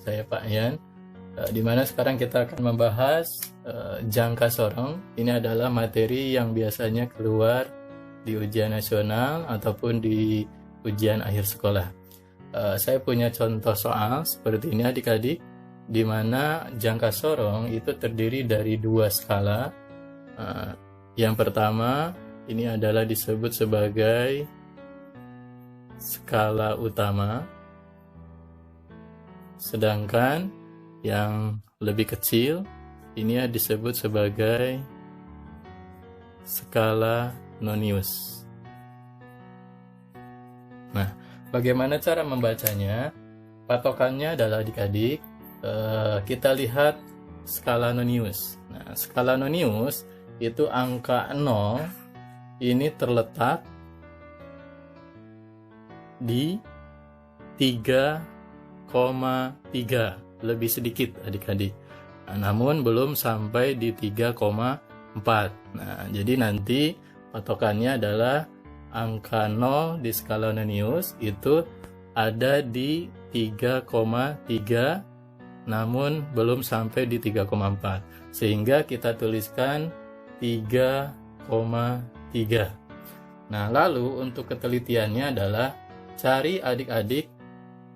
saya Pak Yan, di mana sekarang kita akan membahas jangka sorong. Ini adalah materi yang biasanya keluar di ujian nasional ataupun di ujian akhir sekolah. Saya punya contoh soal seperti ini adik-adik, di mana jangka sorong itu terdiri dari dua skala. Yang pertama ini adalah disebut sebagai skala utama, sedangkan yang lebih kecil ini disebut sebagai skala nonius. Nah, bagaimana cara membacanya? Patokannya adalah adik-adik, kita lihat skala nonius. Nah, skala nonius itu angka 0 ini terletak di 3,3, lebih sedikit adik-adik. Nah, namun belum sampai di 3,4. Nah, jadi nanti patokannya adalah angka 0 di skala nonius itu ada di 3,3 namun belum sampai di 3,4. Sehingga kita tuliskan 3,3. Nah, lalu untuk ketelitiannya adalah cari adik-adik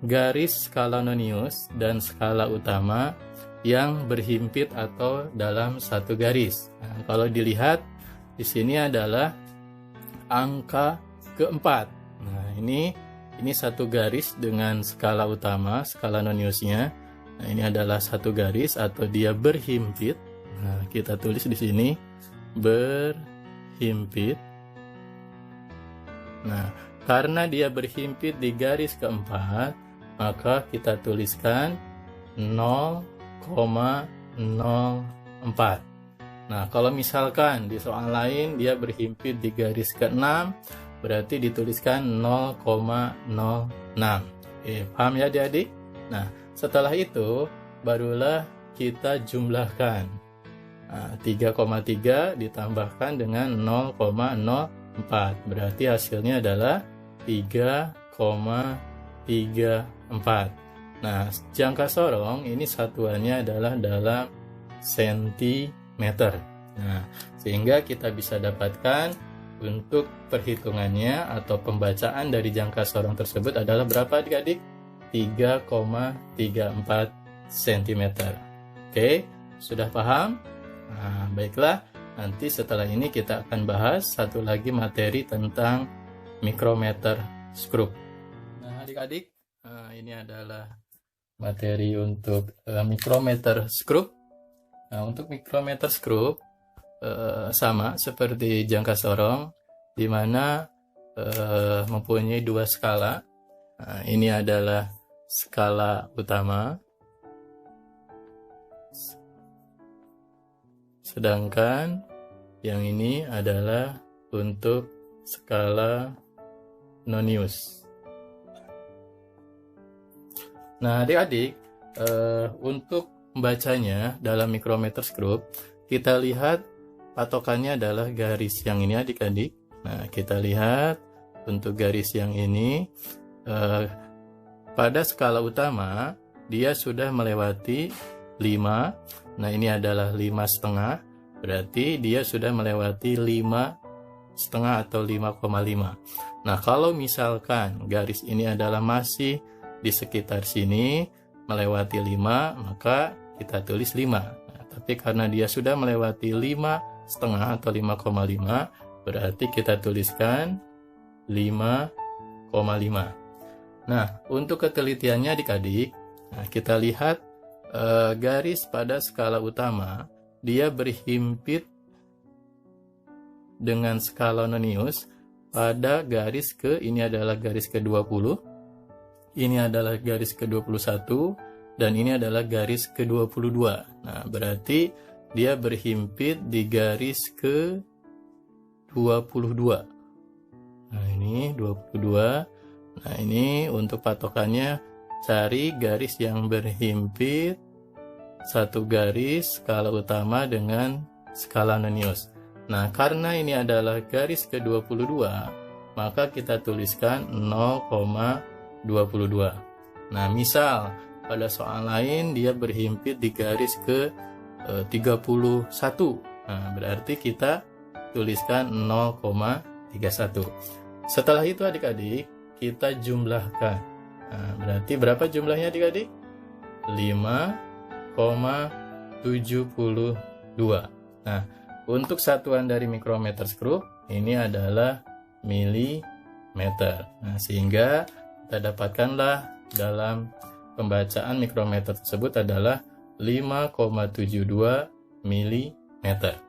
garis skala nonius dan skala utama yang berhimpit atau dalam satu garis. Nah, kalau dilihat di sini adalah angka keempat. Nah, ini satu garis dengan skala utama, skala noniusnya. Nah, ini adalah satu garis atau dia berhimpit. Nah, kita tulis di sini berhimpit. Nah, karena dia berhimpit di garis keempat, maka kita tuliskan 0,04. Nah, kalau misalkan di soal lain dia berhimpit di garis ke-6, berarti dituliskan 0,06. Paham ya adik-adik? Nah, setelah itu barulah kita jumlahkan. Nah, 3,3 ditambahkan dengan 0,04. Berarti hasilnya adalah 3,34. Nah, jangka sorong ini satuannya adalah dalam sentimeter. Nah, sehingga kita bisa dapatkan untuk perhitungannya atau pembacaan dari jangka sorong tersebut adalah berapa adik-adik? 3,34 cm. Oke, sudah paham? Nah, baiklah. Nanti setelah ini kita akan bahas satu lagi materi tentang mikrometer skrup. Nah, adik-adik, ini adalah materi untuk mikrometer skrup. Nah, untuk mikrometer skrup sama seperti jangka sorong, di mana mempunyai dua skala. Nah, ini adalah skala utama, sedangkan yang ini adalah untuk skala nonius. Nah, adik-adik, untuk membacanya dalam mikrometer skrup, kita lihat patokannya adalah garis yang ini adik-adik. Nah, kita lihat untuk garis yang ini, pada skala utama dia sudah melewati 5. Nah, ini adalah 5,5, berarti dia sudah melewati 5,5 atau 5,5. Nah, kalau misalkan garis ini adalah masih di sekitar sini melewati 5, maka kita tulis 5. Nah, tapi karena dia sudah melewati 5,5 atau 5,5, berarti kita tuliskan 5,5. Nah, untuk ketelitiannya adik-adik, nah, kita lihat garis pada skala utama dia berhimpit dengan skala nonius pada garis ini adalah garis ke-20, ini adalah garis ke-21, dan ini adalah garis ke-22. Nah, berarti dia berhimpit di garis ke-22. Nah, ini 22. Nah, ini untuk patokannya cari garis yang berhimpit satu garis skala utama dengan skala nonius. Nah, karena ini adalah garis ke-22, maka kita tuliskan 0,22. Nah, misal pada soal lain dia berhimpit di garis ke 31. Nah, berarti kita tuliskan 0,31. Setelah itu adik-adik, kita jumlahkan. Nah, berarti berapa jumlahnya adik-adik? 5,72. Nah, untuk satuan dari mikrometer skru ini adalah milimeter. Nah, sehingga kita dapatkanlah dalam pembacaan mikrometer tersebut adalah 5,72 milimeter.